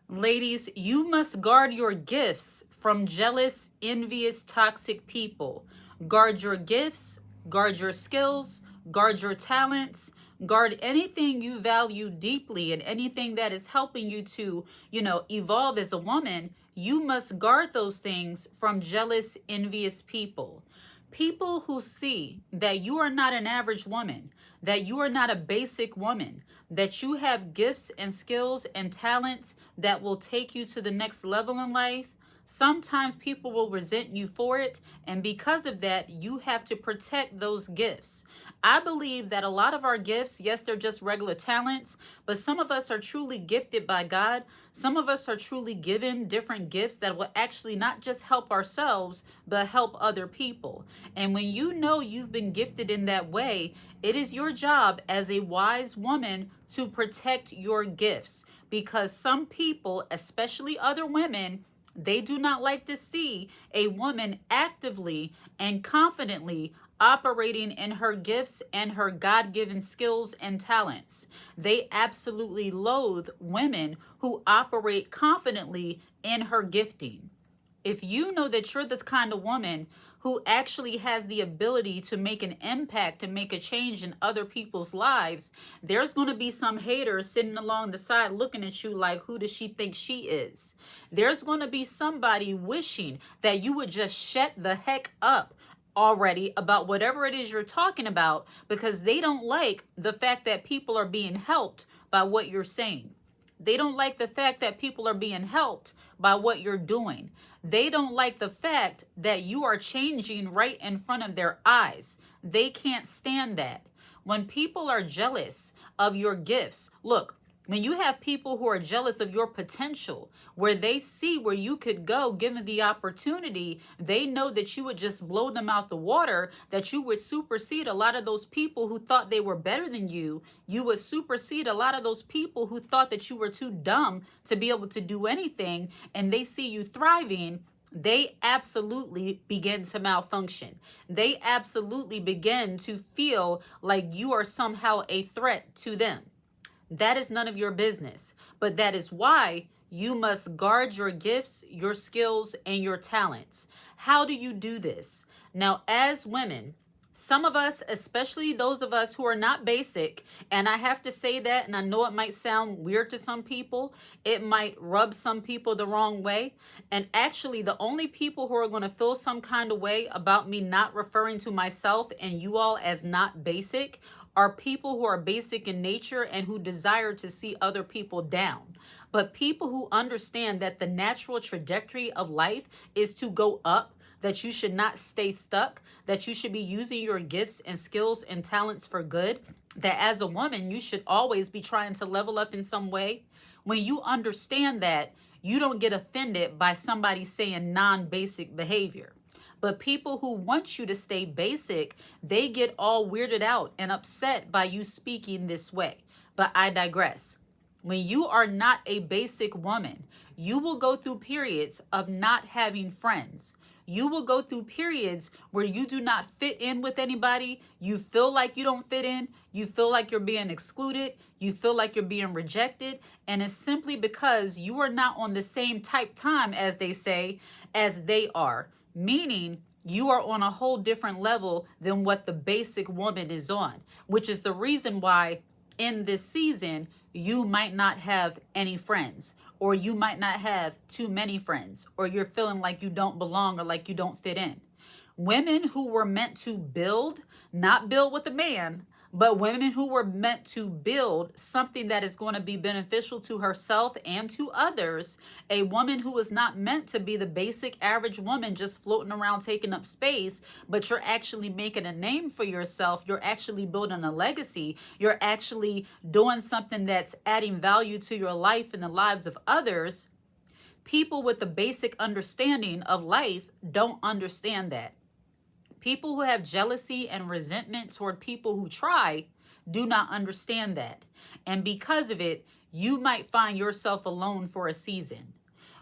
Ladies, you must guard your gifts from jealous, envious, toxic people. Guard your gifts, guard your skills, guard your talents, guard anything you value deeply and anything that is helping you to, evolve as a woman. You must guard those things from jealous, envious people. People who see that you are not an average woman, that you are not a basic woman, that you have gifts and skills and talents that will take you to the next level in life. Sometimes people will resent you for it, and because of that, you have to protect those gifts. I believe that a lot of our gifts, yes, they're just regular talents, but some of us are truly gifted by God. Some of us are truly given different gifts that will actually not just help ourselves, but help other people. And when you know you've been gifted in that way, it is your job as a wise woman to protect your gifts, because some people, especially other women, they do not like to see a woman actively and confidently operating in her gifts and her God-given skills and talents. They absolutely loathe women who operate confidently in her gifting. If you know that you're the kind of woman who actually has the ability to make an impact and make a change in other people's lives, there's going to be some haters sitting along the side looking at you like, who does she think she is? There's going to be somebody wishing that you would just shut the heck up already about whatever it is you're talking about, because they don't like the fact that people are being helped by what you're saying. They don't like the fact that people are being helped by what you're doing. They don't like the fact that you are changing right in front of their eyes. They can't stand that. When people are jealous of your gifts, look, when you have people who are jealous of your potential, where they see where you could go given the opportunity, they know that you would just blow them out the water, that you would supersede a lot of those people who thought they were better than you. You would supersede a lot of those people who thought that you were too dumb to be able to do anything, and they see you thriving. They absolutely begin to malfunction. They absolutely begin to feel like you are somehow a threat to them. That is none of your business, but that is why you must guard your gifts, your skills, and your talents. How do you do this? Now, as women, some of us, especially those of us who are not basic, and I have to say that, and I know it might sound weird to some people, it might rub some people the wrong way, and actually the only people who are going to feel some kind of way about me not referring to myself and you all as not basic are people who are basic in nature and who desire to see other people down. But people who understand that the natural trajectory of life is to go up, that you should not stay stuck, that you should be using your gifts and skills and talents for good, that as a woman, you should always be trying to level up in some way. When you understand that, you don't get offended by somebody saying non-basic behavior. But people who want you to stay basic, they get all weirded out and upset by you speaking this way. But I digress. When you are not a basic woman, you will go through periods of not having friends. You will go through periods where you do not fit in with anybody. You feel like you don't fit in. You feel like you're being excluded. You feel like you're being rejected. And it's simply because you are not on the same type time, as they say, as they are. Meaning you are on a whole different level than what the basic woman is on, which is the reason why in this season, you might not have any friends, or you might not have too many friends, or you're feeling like you don't belong or like you don't fit in. Women who were meant to build, not build with a man, but women who were meant to build something that is going to be beneficial to herself and to others, a woman who is not meant to be the basic average woman just floating around taking up space, but you're actually making a name for yourself. You're actually building a legacy. You're actually doing something that's adding value to your life and the lives of others. People with the basic understanding of life don't understand that. People who have jealousy and resentment toward people who try do not understand that. And because of it, you might find yourself alone for a season.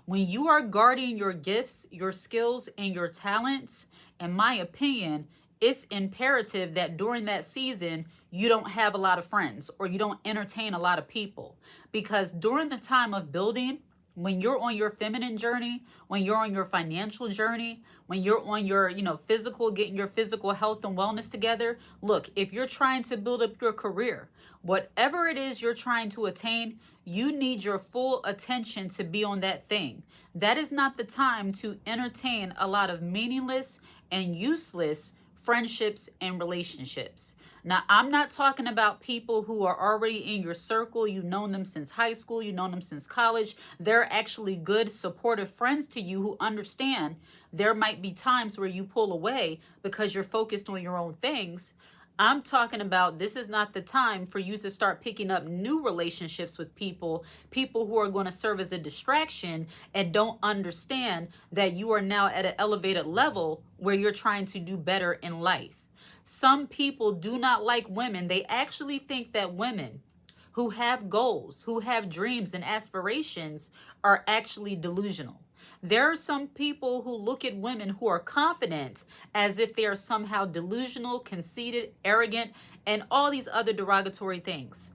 When you are guarding your gifts, your skills, and your talents, in my opinion, it's imperative that during that season, you don't have a lot of friends or you don't entertain a lot of people. Because during the time of building, When you're on your feminine journey, when you're on your financial journey, when you're on your, physical, getting your physical health and wellness together, look, if you're trying to build up your career, whatever it is you're trying to attain, you need your full attention to be on that thing. That is not the time to entertain a lot of meaningless and useless friendships and relationships. Now, I'm not talking about people who are already in your circle. You've known them since high school. You've known them since college. They're actually good, supportive friends to you who understand there might be times where you pull away because you're focused on your own things. I'm talking about this is not the time for you to start picking up new relationships with people who are going to serve as a distraction and don't understand that you are now at an elevated level where you're trying to do better in life. Some people do not like women. They actually think that women who have goals, who have dreams and aspirations are actually delusional. There are some people who look at women who are confident as if they are somehow delusional, conceited, arrogant, and all these other derogatory things.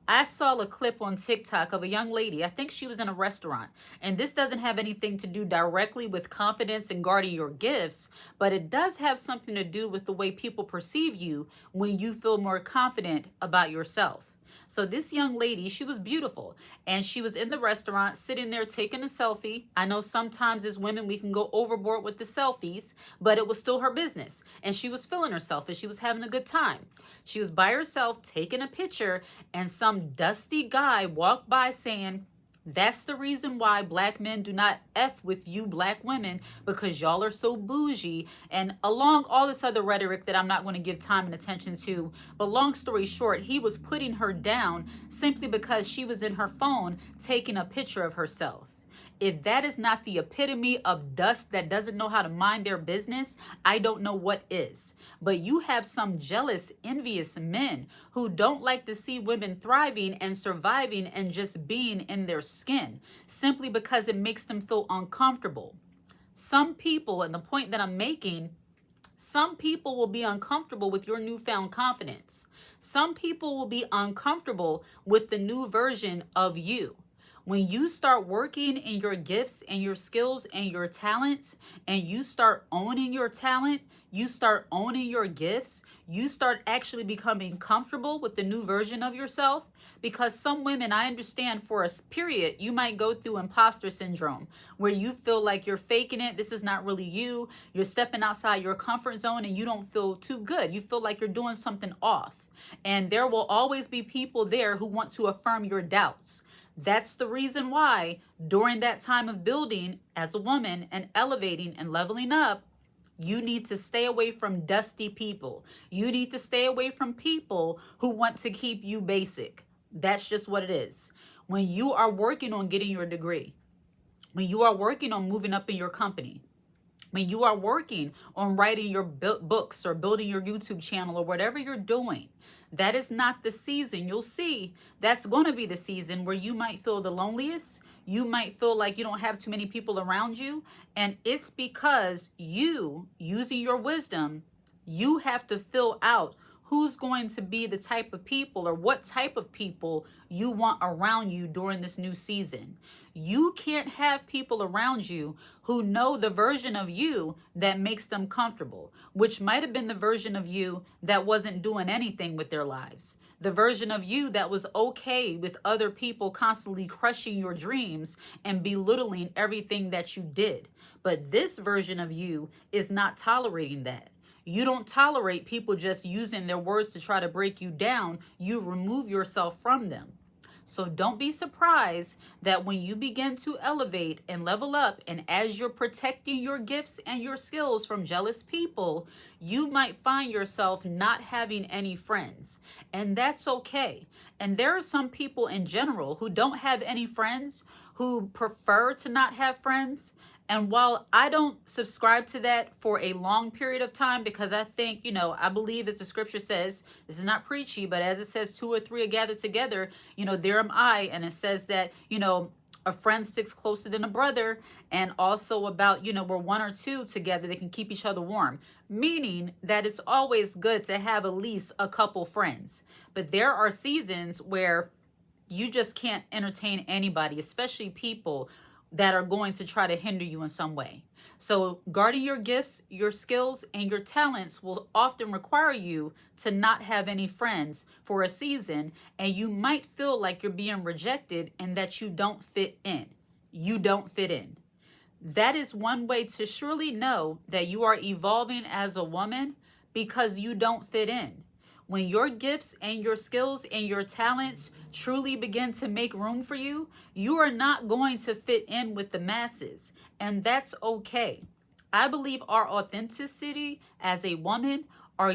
I saw a clip on TikTok of a young lady. I think she was in a restaurant. And this doesn't have anything to do directly with confidence and guarding your gifts, but it does have something to do with the way people perceive you when you feel more confident about yourself. So this young lady, she was beautiful, and she was in the restaurant sitting there taking a selfie. I know sometimes as women we can go overboard with the selfies, but it was still her business, and she was feeling herself and she was having a good time. She was by herself taking a picture, and some dusty guy walked by saying, "That's the reason why black men do not F with you black women, because y'all are so bougie," and along all this other rhetoric that I'm not going to give time and attention to. But long story short, he was putting her down simply because she was in her phone taking a picture of herself. If that is not the epitome of dust that doesn't know how to mind their business, I don't know what is. But you have some jealous, envious men who don't like to see women thriving and surviving and just being in their skin simply because it makes them feel uncomfortable. Some people, and the point that I'm making, some people will be uncomfortable with your newfound confidence. Some people will be uncomfortable with the new version of you. When you start working in your gifts and your skills and your talents, and you start owning your talent, you start owning your gifts, you start actually becoming comfortable with the new version of yourself. Because some women, I understand for a period, you might go through imposter syndrome where you feel like you're faking it. This is not really you. You're stepping outside your comfort zone and you don't feel too good. You feel like you're doing something off. And there will always be people there who want to affirm your doubts. That's the reason why during that time of building as a woman and elevating and leveling up, you need to stay away from dusty people. You need to stay away from people who want to keep you basic. That's just what it is. When you are working on getting your degree, when you are working on moving up in your company, when you are working on writing your books or building your YouTube channel or whatever you're doing, that is not the season. You'll see that's going to be the season where you might feel the loneliest. You might feel like you don't have too many people around you. And it's because you, using your wisdom, you have to fill out who's going to be the type of people or what type of people you want around you during this new season. You can't have people around you who know the version of you that makes them comfortable, which might have been the version of you that wasn't doing anything with their lives. The version of you that was okay with other people constantly crushing your dreams and belittling everything that you did. But this version of you is not tolerating that. You don't tolerate people just using their words to try to break you down. You remove yourself from them. So don't be surprised that when you begin to elevate and level up, and as you're protecting your gifts and your skills from jealous people, you might find yourself not having any friends. And that's okay. And there are some people in general who don't have any friends, who prefer to not have friends. And while I don't subscribe to that for a long period of time, because I think, I believe as the scripture says, this is not preachy, but as it says, 2 or 3 are gathered together, there am I. And it says that, a friend sticks closer than a brother. And also about, where 1 or 2 together, they can keep each other warm. Meaning that it's always good to have at least a couple friends. But there are seasons where You just can't entertain anybody, especially people that are going to try to hinder you in some way. So, guarding your gifts, your skills, and your talents will often require you to not have any friends for a season, and you might feel like you're being rejected and that you don't fit in. You don't fit in. That is one way to surely know that you are evolving as a woman, because you don't fit in. When your gifts and your skills and your talents truly begin to make room for you, you are not going to fit in with the masses, and that's okay. I believe our authenticity as a woman, our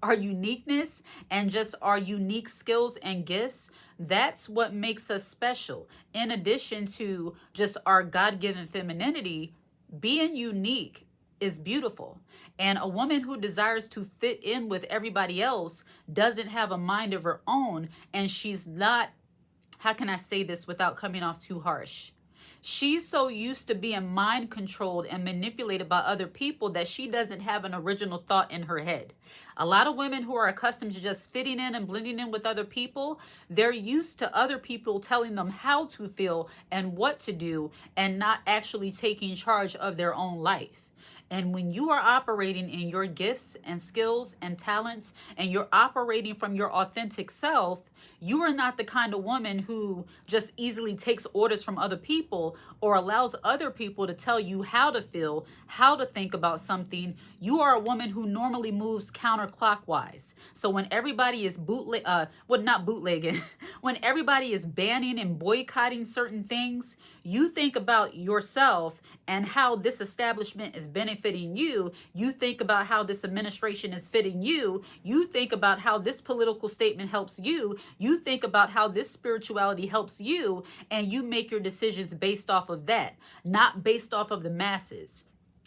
our uniqueness, and just our unique skills and gifts, that's what makes us special. In addition to just our God-given femininity, being unique is beautiful. And a woman who desires to fit in with everybody else doesn't have a mind of her own, and she's not, how can I say this without coming off too harsh? She's so used to being mind controlled and manipulated by other people that she doesn't have an original thought in her head. A lot of women who are accustomed to just fitting in and blending in with other people, they're used to other people telling them how to feel and what to do, and not actually taking charge of their own life. And when you are operating in your gifts and skills and talents, and you're operating from your authentic self, you are not the kind of woman who just easily takes orders from other people or allows other people to tell you how to feel, how to think about something. You are a woman who normally moves counterclockwise. So when everybody is not bootlegging, when everybody is banning and boycotting certain things, you think about yourself and how this establishment is benefiting you. You think about how this administration is fitting you. You think about how this political statement helps you. You think about how this spirituality helps you, and you make your decisions based off of that, not based off of the masses.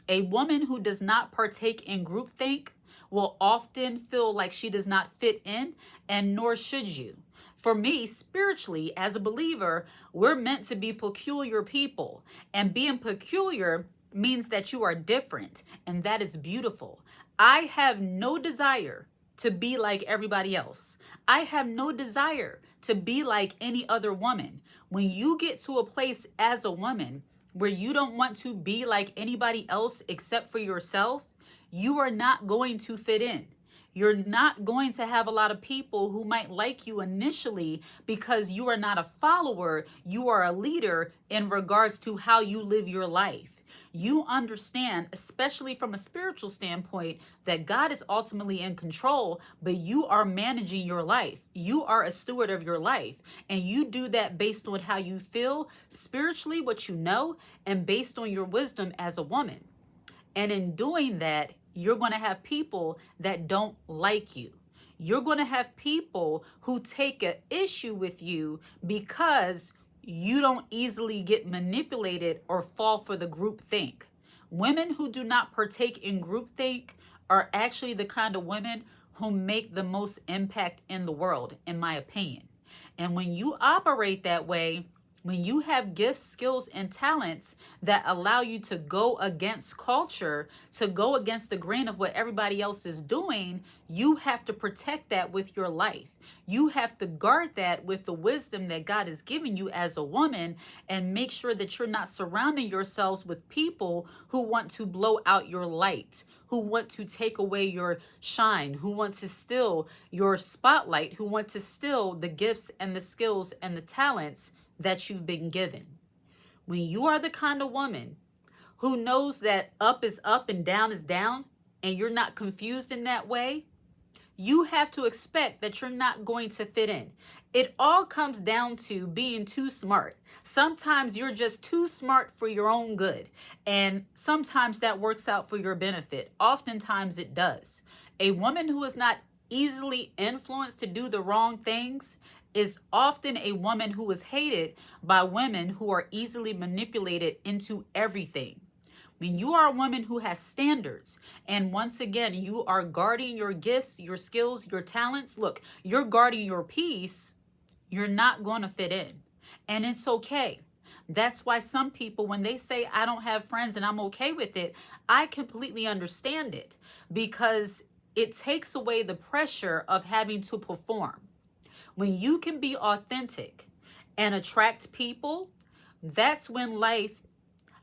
A woman who does not partake in groupthink will often feel like she does not fit in, and nor should you. For me, spiritually, as a believer, we're meant to be peculiar people. And being peculiar means that you are different, and that is beautiful. I have no desire to be like everybody else. I have no desire to be like any other woman. When you get to a place as a woman where you don't want to be like anybody else except for yourself, you are not going to fit in. You're not going to have a lot of people who might like you initially because you are not a follower, you are a leader in regards to how you live your life. You understand, especially from a spiritual standpoint, that God is ultimately in control, but you are managing your life. You are a steward of your life, and you do that based on how you feel spiritually, what you know, and based on your wisdom as a woman. And in doing that, you're going to have people that don't like you. You're going to have people who take an issue with you because you don't easily get manipulated or fall for the group think. Women who do not partake in group think are actually the kind of women who make the most impact in the world, in my opinion. And when you operate that way, when you have gifts, skills, and talents that allow you to go against culture, to go against the grain of what everybody else is doing, you have to protect that with your life. You have to guard that with the wisdom that God has given you as a woman, and make sure that you're not surrounding yourselves with people who want to blow out your light, who want to take away your shine, who want to steal your spotlight, who want to steal the gifts and the skills and the talents that you've been given. When you are the kind of woman who knows that up is up and down is down, and you're not confused in that way, you have to expect that you're not going to fit in. It all comes down to being too smart. Sometimes you're just too smart for your own good, and sometimes that works out for your benefit. Oftentimes it does. A woman who is not easily influenced to do the wrong things is often a woman who is hated by women who are easily manipulated into everything. When you are a woman who has standards, and once again, you are guarding your gifts, your skills, your talents, look, you're guarding your peace, you're not going to fit in. And it's okay. That's why some people, when they say, I don't have friends and I'm okay with it, I completely understand it, because it takes away the pressure of having to perform. When you can be authentic and attract people, that's when life,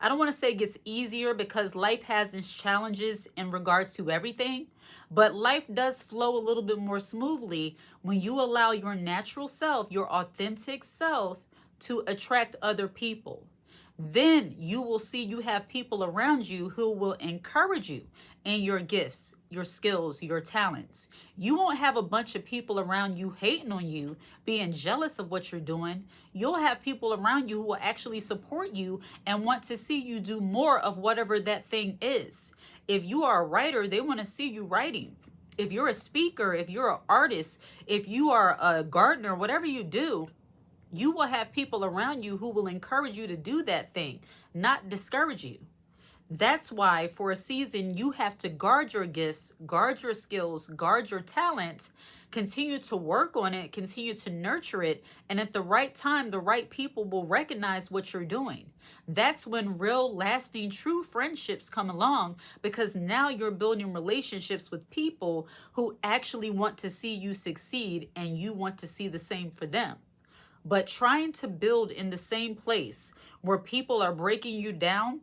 I don't want to say gets easier, because life has its challenges in regards to everything, but life does flow a little bit more smoothly when you allow your natural self, your authentic self, to attract other people. Then you will see you have people around you who will encourage you in your gifts, your skills, your talents. You won't have a bunch of people around you hating on you, being jealous of what you're doing. You'll have people around you who will actually support you and want to see you do more of whatever that thing is. If you are a writer, they want to see you writing. If you're a speaker, if you're an artist, if you are a gardener, whatever you do, you will have people around you who will encourage you to do that thing, not discourage you. That's why for a season, you have to guard your gifts, guard your skills, guard your talent, continue to work on it, continue to nurture it. And at the right time, the right people will recognize what you're doing. That's when real, lasting, true friendships come along, because now you're building relationships with people who actually want to see you succeed and you want to see the same for them. But trying to build in the same place where people are breaking you down,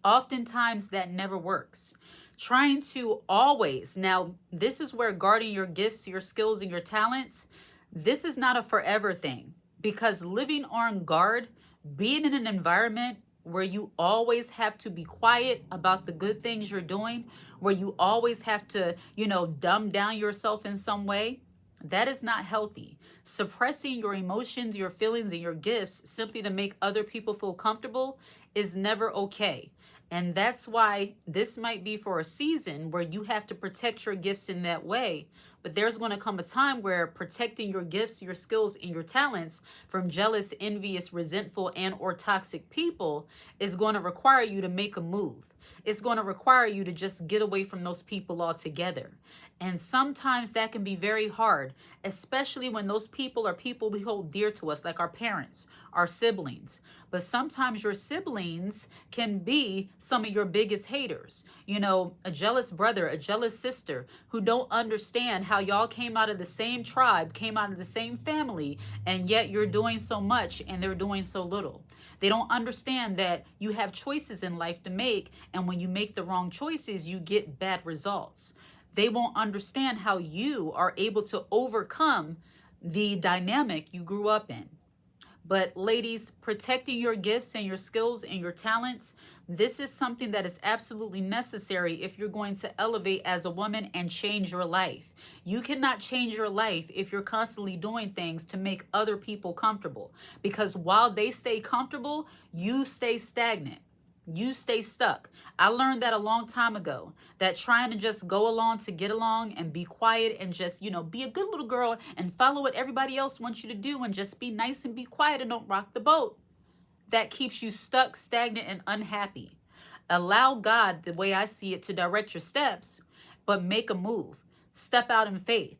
oftentimes that never works. Trying to always, now this is where guarding your gifts, your skills, and your talents, this is not a forever thing, because living on guard, being in an environment where you always have to be quiet about the good things you're doing, where you always have to, dumb down yourself in some way, that is not healthy. Suppressing your emotions, your feelings, and your gifts simply to make other people feel comfortable is never okay. And that's why this might be for a season where you have to protect your gifts in that way. But there's going to come a time where protecting your gifts, your skills, and your talents from jealous, envious, resentful, and or toxic people is going to require you to make a move. It's going to require you to just get away from those people altogether. And sometimes that can be very hard, especially when those people are people we hold dear to us, like our parents, our siblings. But sometimes your siblings can be some of your biggest haters. A jealous brother, a jealous sister who don't understand how y'all came out of the same tribe, came out of the same family, and yet you're doing so much and they're doing so little. They don't understand that you have choices in life to make, and when you make the wrong choices, you get bad results. They won't understand how you are able to overcome the dynamic you grew up in. But ladies, protecting your gifts and your skills and your talents, this is something that is absolutely necessary if you're going to elevate as a woman and change your life. You cannot change your life if you're constantly doing things to make other people comfortable, because while they stay comfortable, you stay stagnant. You stay stuck. I learned that a long time ago, that trying to just go along to get along and be quiet and just, be a good little girl and follow what everybody else wants you to do and just be nice and be quiet and don't rock the boat, that keeps you stuck, stagnant, and unhappy. Allow God, the way I see it, to direct your steps, but make a move. Step out in faith.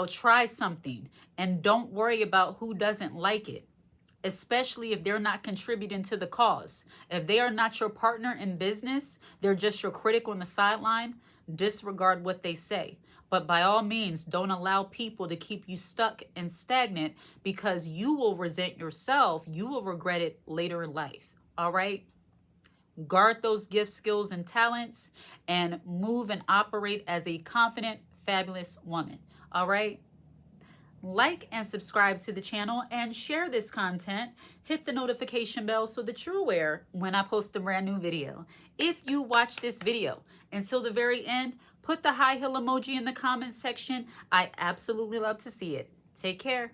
Try something and don't worry about who doesn't like it, especially if they're not contributing to the cause. If they are not your partner in business, they're just your critic on the sideline, disregard what they say. But by all means, don't allow people to keep you stuck and stagnant, because you will resent yourself. You will regret it later in life. All right? Guard those gifts, skills, and talents, and move and operate as a confident, fabulous woman. All right? Like and subscribe to the channel and share this content. Hit the notification bell so that you're aware when I post a brand new video. If you watch this video until the very end, put the high heel emoji in the comment section. I absolutely love to see it. Take care.